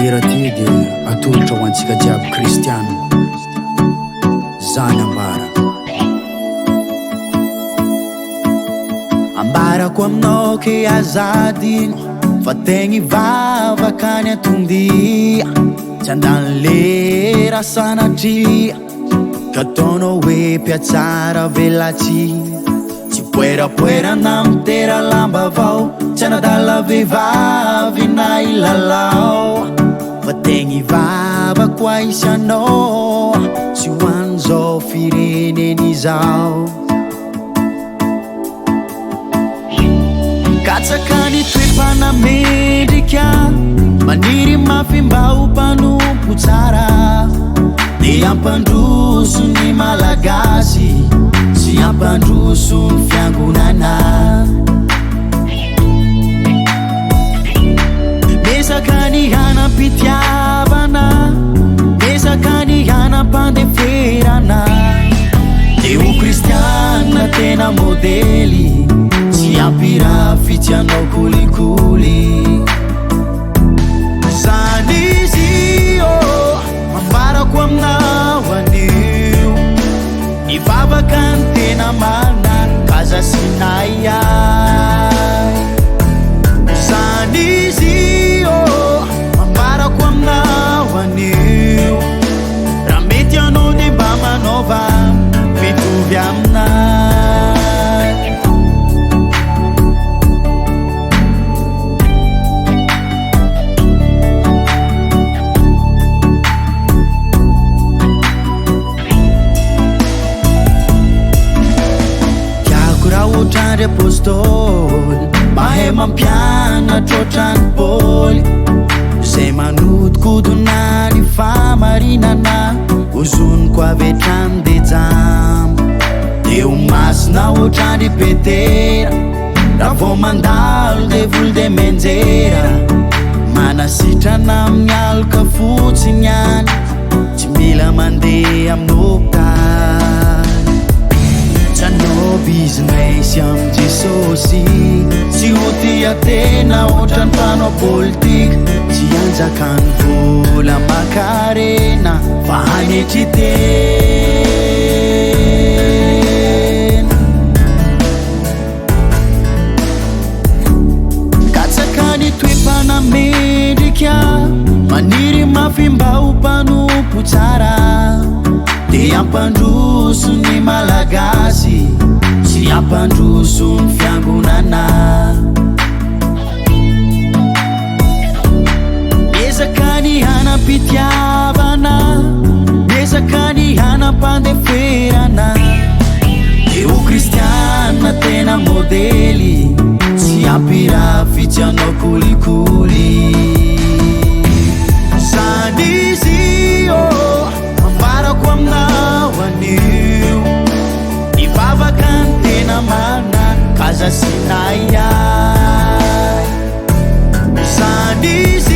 hira ty dia atolotra ho antsika jiaby kristiana zany ambarako aminao ke azadino fa tegny vavakany atondia tsy andany lera sanatria ka ataonao hoe piatsara velatsy tsy poerapoerana mitera lamba avao tsy anadala vehivavy na ilalao fa tegny vavako aisanao tsy hoan'izao fireneny zao katsakany toepanamendrika maniry mafy mba ho mpanompo tsara de ampandroso ny malagasy sy ampandroso ny fiangonana mesaka ny hanam-pitiavana mesaka ny hanam-pandeferana de ho kristiana tena modely tsy ampira fitianao kolikoly zany izy ambarako aminao anio ivavaka ny tena mana kaza sinaya zany izy ambarako aminao anio raha mety anao de mba manaova mitovy aminay otrandry apôstôly mahay mampianatra otrany pôly zay manodikodina ny famarinana ozoniko avetrany de jambo de ho masina otrandry petera raha vao mandalo de volo de menjera manasitrana amin'ny aloka fotsiny any tsy mila mandeha amin'hôpitaly no business am Jesosy tsy ho tia tena otrany mpanao politika tsy anjakany vola makarena fa hanetry tena katsakany toepanamendrika maniry mafy mba ho mpanompo tsara de ampandroso ny malagasy sy ampandroso ny fiangonana mesaka ny hanam-pitiavana mesaka ny hanam-pandeferana de ho kristiana tena modely tsy ampira fitianao kolikoly zany izy ambarako aminao anio ivavaka ny tena mana kaza sinaya zany izy